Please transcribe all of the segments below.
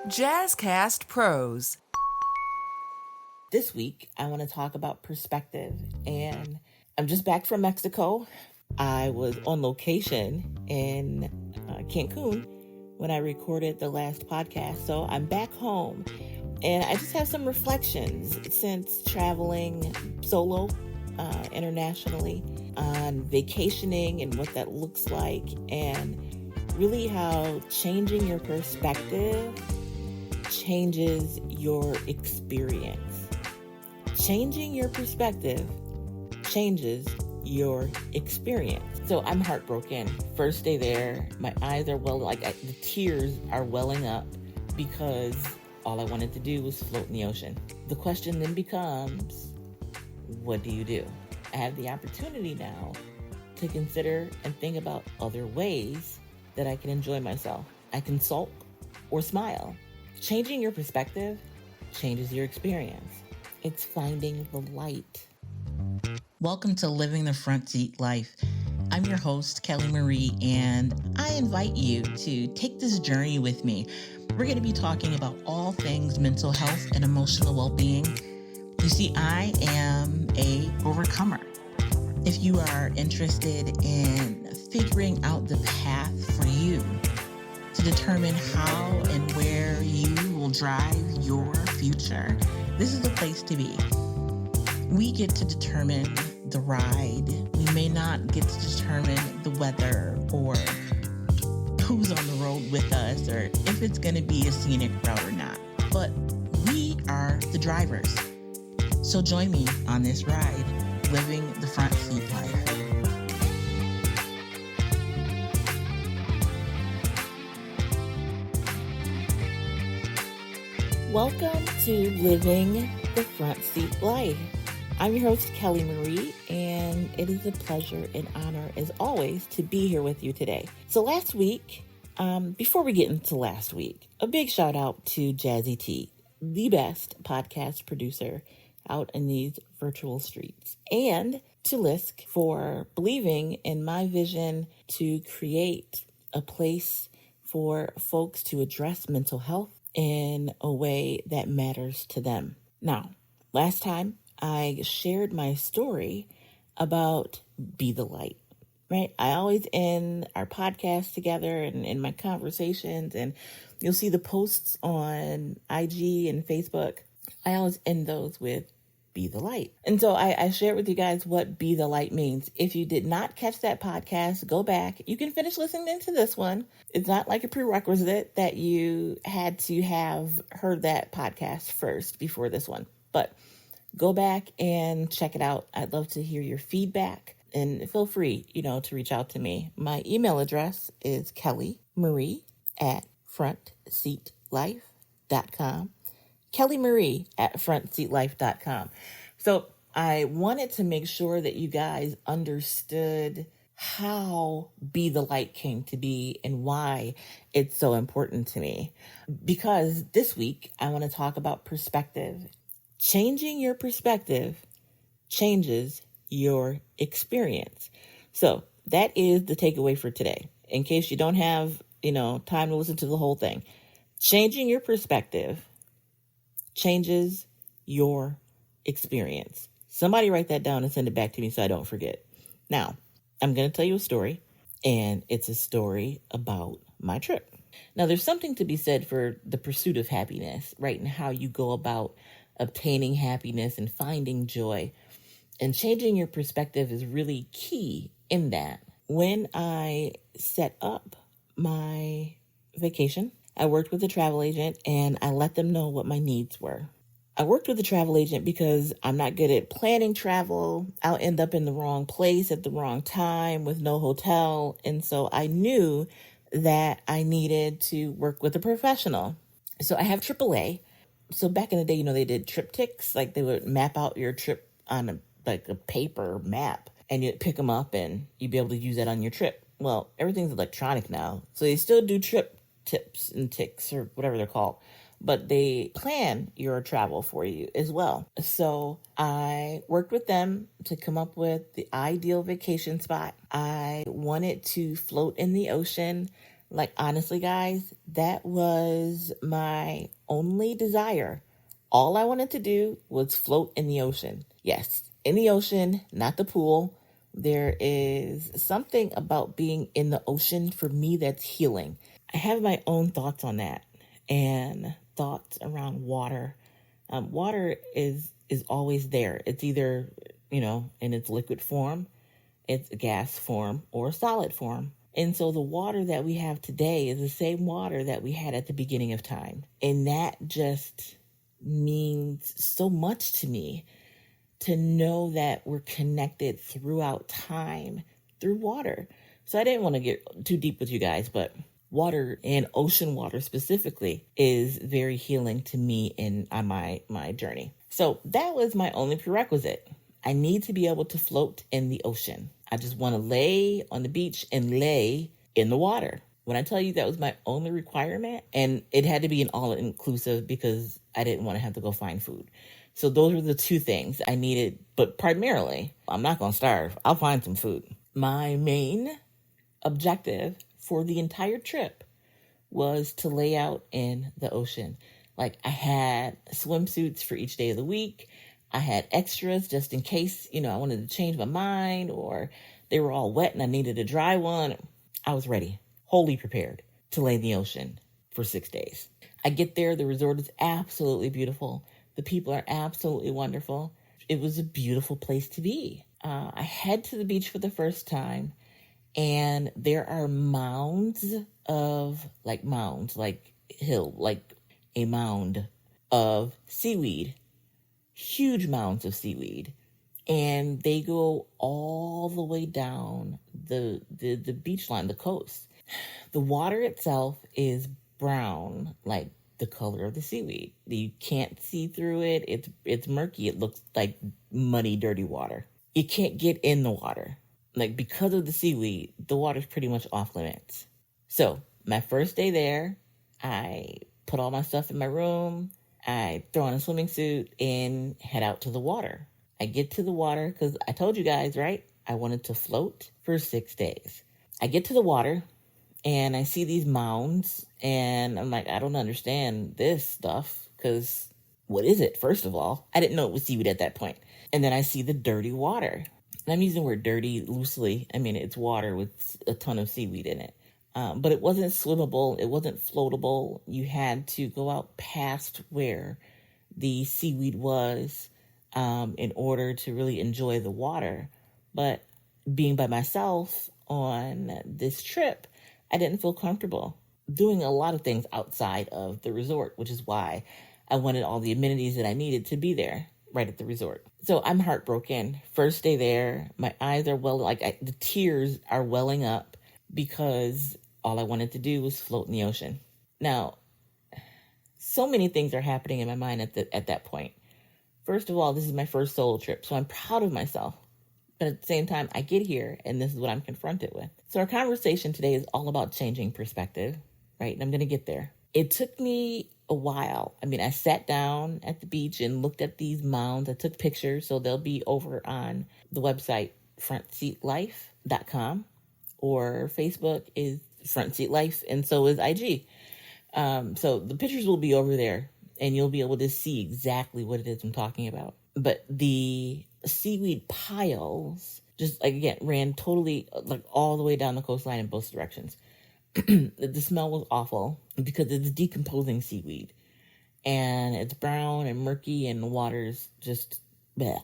Jazzcast Pros. This week, I want to talk about perspective, and I'm just back from Mexico. I was on location in Cancun when I recorded the last podcast, so I'm back home, and I just have some reflections since traveling solo internationally on vacationing and what that looks like, and really how changing your perspective changes your experience. Changing your perspective changes your experience. So I'm heartbroken. First day there, my eyes are the tears are welling up because all I wanted to do was float in the ocean. The question then becomes, what do you do? I have the opportunity now to consider and think about other ways that I can enjoy myself. I can sulk or smile. Changing your perspective changes your experience. It's finding the light. Welcome to Living the Front Seat Life. I'm your host, Kelly Marie, and I invite you to take this journey with me. We're going to be talking about all things mental health and emotional well-being. You see, I am a overcomer. If you are interested in figuring out the path for you to determine how and where you will drive your future, this is the place to be. We get to determine the ride. We may not get to determine the weather or who's on the road with us or if it's going to be a scenic route or not. But we are the drivers. So join me on this ride, living the front seat life. Welcome to Living the Front Seat Life. I'm your host, Kelly Marie, and it is a pleasure and honor, as always, to be here with you today. So last week, before we get into last week, a big shout out to Jazzy T, the best podcast producer out in these virtual streets, and to Lisk for believing in my vision to create a place for folks to address mental health in a way that matters to them. Now, last time I shared my story about Be the Light, right? I always end our podcast together and in my conversations, and you'll see the posts on IG and Facebook. I always end those with Be the Light. And so I shared with you guys what Be the Light means. If you did not catch that podcast, go back. You can finish listening to this one. It's not like a prerequisite that you had to have heard that podcast first before this one, but go back and check it out. I'd love to hear your feedback, and feel free, to reach out to me. My email address is kellymarie@frontseatlife.com. kellymarie@frontseatlife.com. So I wanted to make sure that you guys understood how Be the Light came to be and why it's so important to me. Because this week, I want to talk about perspective. Changing your perspective changes your experience. So that is the takeaway for today. In case you don't have, time to listen to the whole thing. Changing your perspective changes your experience. Somebody write that down and send it back to me so I don't forget. Now, I'm going to tell you a story, and it's a story about my trip. Now, there's something to be said for the pursuit of happiness, right? And how you go about obtaining happiness and finding joy. And changing your perspective is really key in that. When I set up my vacation, I worked with a travel agent and I let them know what my needs were. I worked with a travel agent because I'm not good at planning travel. I'll end up in the wrong place at the wrong time with no hotel. And so I knew that I needed to work with a professional. So I have AAA. So back in the day, they did TripTiks. Like they would map out your trip on a paper map, and you'd pick them up and you'd be able to use that on your trip. Well, everything's electronic now. So they still do trip tips and ticks or whatever they're called, but they plan your travel for you as well. So I worked with them to come up with the ideal vacation spot. I wanted to float in the ocean. Like, honestly, guys, that was my only desire. All I wanted to do was float in the ocean. Yes, in the ocean, not the pool. There is something about being in the ocean for me that's healing. I have my own thoughts on that and thoughts around water. Water is always there. It's either, in its liquid form, it's a gas form, or a solid form. And so the water that we have today is the same water that we had at the beginning of time. And that just means so much to me, to know that we're connected throughout time through water. So I didn't want to get too deep with you guys, but water, and ocean water specifically, is very healing to me on my journey. So that was my only prerequisite. I need to be able to float in the ocean. I just want to lay on the beach and lay in the water. When I tell you that was my only requirement, and it had to be an all-inclusive because I didn't want to have to go find food. So those were the two things I needed. But primarily, I'm not going to starve. I'll find some food. My main objective for the entire trip was to lay out in the ocean. Like, I had swimsuits for each day of the week. I had extras just in case, I wanted to change my mind, or they were all wet and I needed a dry one. I was ready, wholly prepared to lay in the ocean for 6 days. I get there. The resort is absolutely beautiful. The people are absolutely wonderful. It was a beautiful place to be. I head to the beach for the first time, and there are mounds, like a mound of seaweed. Huge mounds of seaweed, and they go all the way down the beach line, the coast. The water itself is brown, like the color of the seaweed. You can't see through it. It's murky. It looks like muddy, dirty water. You can't get in the water. Like, because of the seaweed, the water's pretty much off limits. So my first day there, I put all my stuff in my room. I throw on a swimming suit and head out to the water. I get to the water because I told you guys, right? I wanted to float for 6 days. I get to the water and I see these mounds, and I'm like, I don't understand this stuff, because what is it? First of all, I didn't know it was seaweed at that point. And then I see the dirty water. And I'm using the word dirty loosely. I mean, it's water with a ton of seaweed in it. But it wasn't swimmable. It wasn't floatable. You had to go out past where the seaweed was in order to really enjoy the water. But being by myself on this trip, I didn't feel comfortable doing a lot of things outside of the resort, which is why I wanted all the amenities that I needed to be there right at the resort. So I'm heartbroken. First day there, my eyes are the tears are welling up, because all I wanted to do was float in the ocean. Now, so many things are happening in my mind at that point. First of all, this is my first solo trip, so I'm proud of myself. But at the same time, I get here, and this is what I'm confronted with. So our conversation today is all about changing perspective, right? And I'm going to get there. It took me a while. I mean, I sat down at the beach and looked at these mounds. I took pictures, so they'll be over on the website, frontseatlife.com, or Facebook is Front Seat Life, and so is IG. So the pictures will be over there, and you'll be able to see exactly what it is I'm talking about. But the seaweed piles just, again, ran totally, all the way down the coastline in both directions. The smell was awful because it's decomposing seaweed, and it's brown and murky, and the water's just bleh.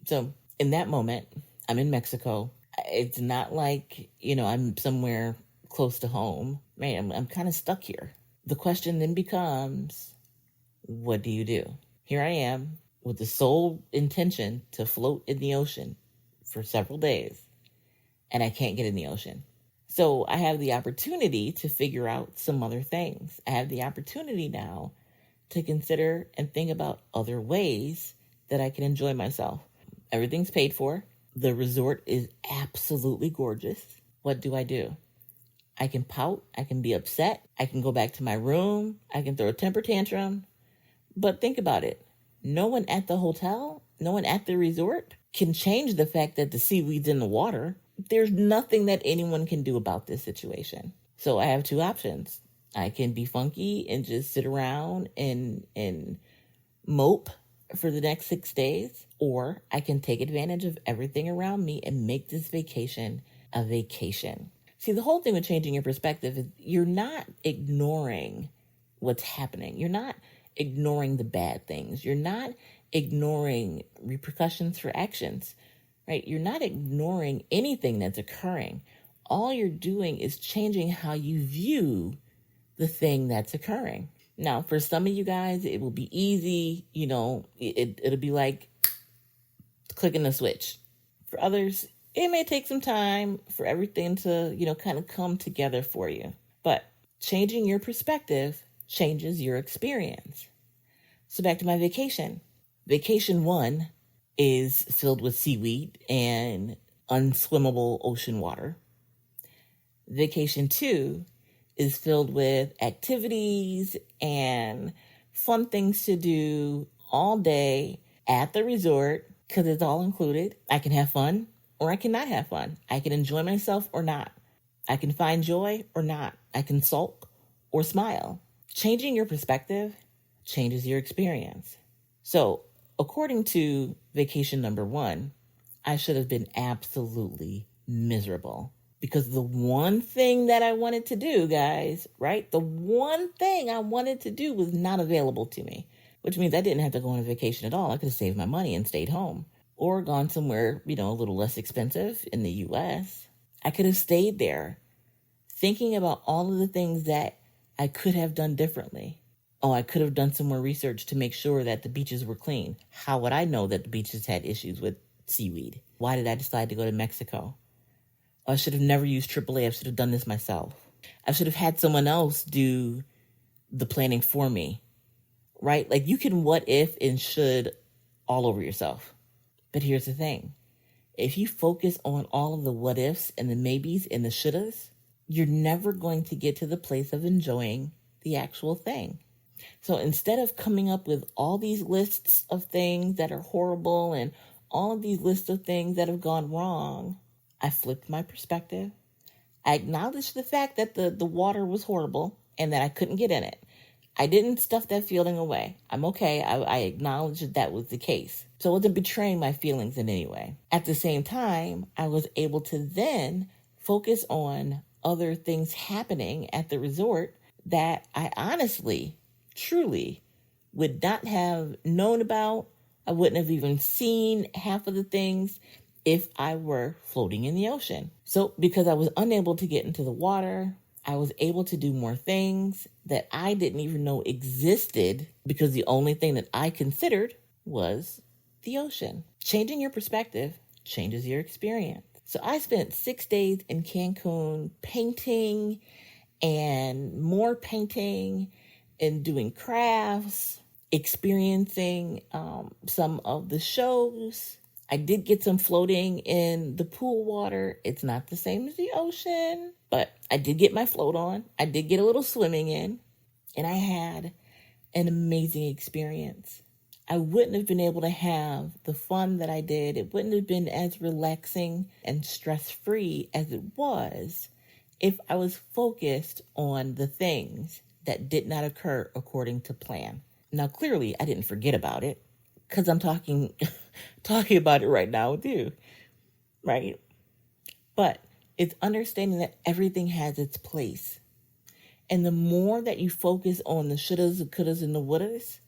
So in that moment, I'm in Mexico. It's not like, I'm somewhere close to home. Man, I'm kind of stuck here. The question then becomes, what do you do? Here I am with the sole intention to float in the ocean for several days, and I can't get in the ocean. So I have the opportunity to figure out some other things. I have the opportunity now to consider and think about other ways that I can enjoy myself. Everything's paid for. The resort is absolutely gorgeous. What do? I can pout. I can be upset. I can go back to my room. I can throw a temper tantrum. But think about it. No one at the hotel, no one at the resort can change the fact that the seaweed's in the water. There's nothing that anyone can do about this situation. So I have two options. I can be funky and just sit around and mope for the next 6 days, or I can take advantage of everything around me and make this vacation a vacation. See, the whole thing with changing your perspective is you're not ignoring what's happening. You're not ignoring the bad things. You're not ignoring repercussions for actions, right? You're not ignoring anything that's occurring. All you're doing is changing how you view the thing that's occurring. Now, for some of you guys, it will be easy. It'll be like clicking a switch. For others, it may take some time for everything to, kind of come together for you. But changing your perspective changes your experience. So back to my vacation. Vacation 1 is filled with seaweed and unswimmable ocean water. Vacation 2 is filled with activities and fun things to do all day at the resort because it's all included. I can have fun or I cannot have fun. I can enjoy myself or not. I can find joy or not. I can sulk or smile. Changing your perspective changes your experience. So, according to vacation number 1, I should have been absolutely miserable. Because the one thing that I wanted to do, guys, right? The one thing I wanted to do was not available to me, which means I didn't have to go on a vacation at all. I could have saved my money and stayed home or gone somewhere, a little less expensive in the U.S. I could have stayed there thinking about all of the things that I could have done differently. Oh, I could have done some more research to make sure that the beaches were clean. How would I know that the beaches had issues with seaweed? Why did I decide to go to Mexico? I should have never used AAA. I should have done this myself. I should have had someone else do the planning for me, right? Like you can what if and should all over yourself. But here's the thing. If you focus on all of the what ifs and the maybes and the shouldas, you're never going to get to the place of enjoying the actual thing. So instead of coming up with all these lists of things that are horrible and all of these lists of things that have gone wrong, I flipped my perspective. I acknowledged the fact that the water was horrible and that I couldn't get in it. I didn't stuff that feeling away. I'm okay. I acknowledged that was the case. So I wasn't betraying my feelings in any way. At the same time, I was able to then focus on other things happening at the resort that I honestly, truly would not have known about. I wouldn't have even seen half of the things if I were floating in the ocean. So because I was unable to get into the water, I was able to do more things that I didn't even know existed because the only thing that I considered was the ocean. Changing your perspective changes your experience. So I spent 6 days in Cancun painting and more painting and doing crafts, experiencing some of the shows. I did get some floating in the pool water. It's not the same as the ocean, but I did get my float on. I did get a little swimming in, and I had an amazing experience. I wouldn't have been able to have the fun that I did. It wouldn't have been as relaxing and stress-free as it was if I was focused on the things that did not occur according to plan. Now, clearly, I didn't forget about it because I'm talking about it right now with you, right? But it's understanding that everything has its place. And the more that you focus on the shouldas, the couldas, and the wouldas,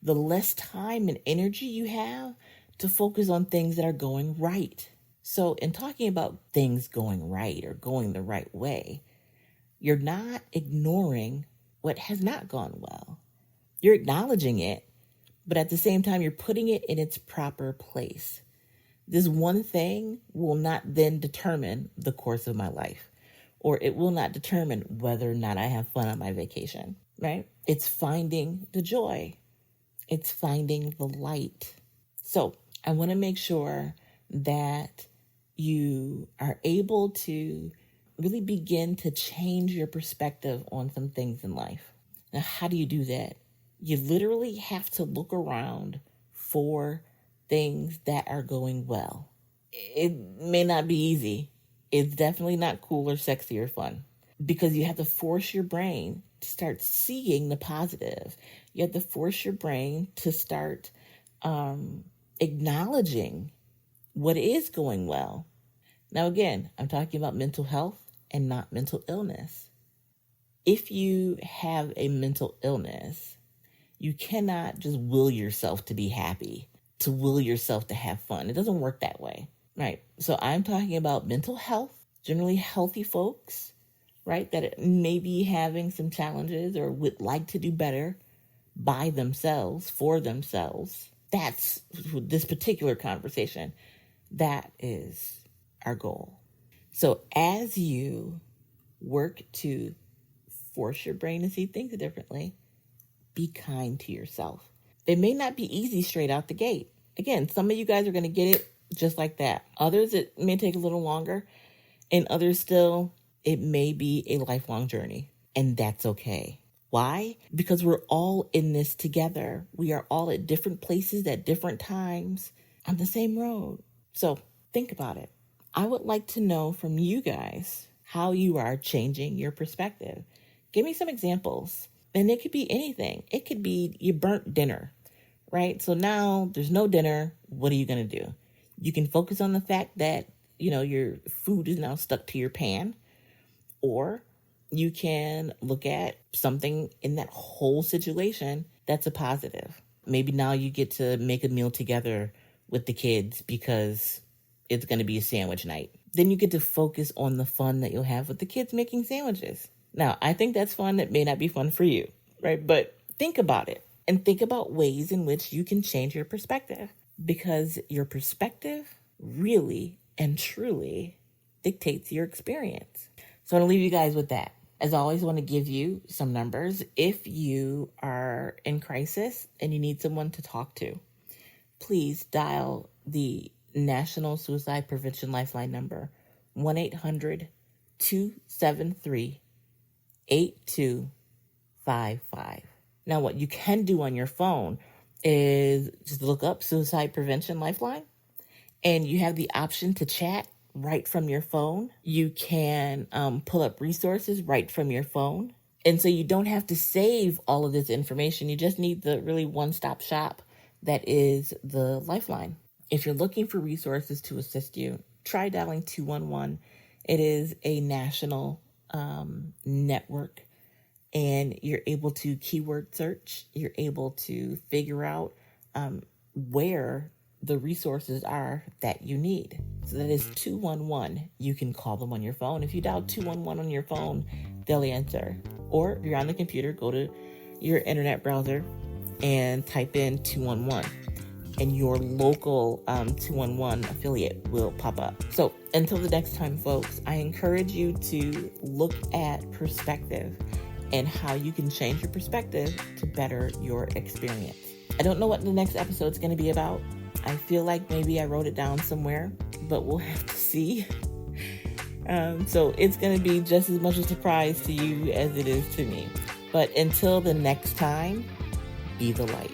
the less time and energy you have to focus on things that are going right. So in talking about things going right or going the right way, you're not ignoring what has not gone well. You're acknowledging it, but at the same time, you're putting it in its proper place. This one thing will not then determine the course of my life, or it will not determine whether or not I have fun on my vacation, right? It's finding the joy. It's finding the light. So I want to make sure that you are able to really begin to change your perspective on some things in life. Now, how do you do that? You literally have to look around for things that are going well. It may not be easy. It's definitely not cool or sexy or fun. because you have to force your brain to start seeing the positive. You have to force your brain to start acknowledging what is going well. Now, again, I'm talking about mental health and not mental illness. If you have a mental illness, you cannot just will yourself to be happy, to will yourself to have fun. It doesn't work that way, right? So I'm talking about mental health, generally healthy folks, right, that may be having some challenges or would like to do better by themselves, for themselves. That's this particular conversation. That is our goal. So as you work to force your brain to see things differently, be kind to yourself. It may not be easy straight out the gate. Again, some of you guys are going to get it just like that. Others, it may take a little longer. And others still, it may be a lifelong journey. And that's okay. Why? Because we're all in this together. We are all at different places at different times on the same road. So think about it. I would like to know from you guys how you are changing your perspective. Give me some examples. And it could be anything. It could be you burnt dinner, right? So now there's no dinner. What are you going to do? You can focus on the fact that, your food is now stuck to your pan. Or you can look at something in that whole situation that's a positive. Maybe now you get to make a meal together with the kids because it's going to be a sandwich night. Then you get to focus on the fun that you'll have with the kids making sandwiches. Now, I think that's fun. That may not be fun for you, right? But think about it and think about ways in which you can change your perspective, because your perspective really and truly dictates your experience. So I'm going to leave you guys with that. As always, I want to give you some numbers. If you are in crisis and you need someone to talk to, please dial the National Suicide Prevention Lifeline number, 1-800-273-8255. Now, what you can do on your phone is just look up Suicide Prevention Lifeline, and you have the option to chat right from your phone. You can pull up resources right from your phone. And so you don't have to save all of this information. You just need the really one-stop shop that is the Lifeline. If you're looking for resources to assist you, try dialing 211. It is a national network, and you're able to keyword search. You're able to figure out where the resources are that you need. So that is 211. You can call them on your phone. If you dial 211 on your phone, they'll answer. Or if you're on the computer, go to your internet browser and type in 211. And your local 211 affiliate will pop up. So until the next time, folks, I encourage you to look at perspective and how you can change your perspective to better your experience. I don't know what the next episode is going to be about. I feel like maybe I wrote it down somewhere, but we'll have to see. So it's going to be just as much a surprise to you as it is to me. But until the next time, be the light.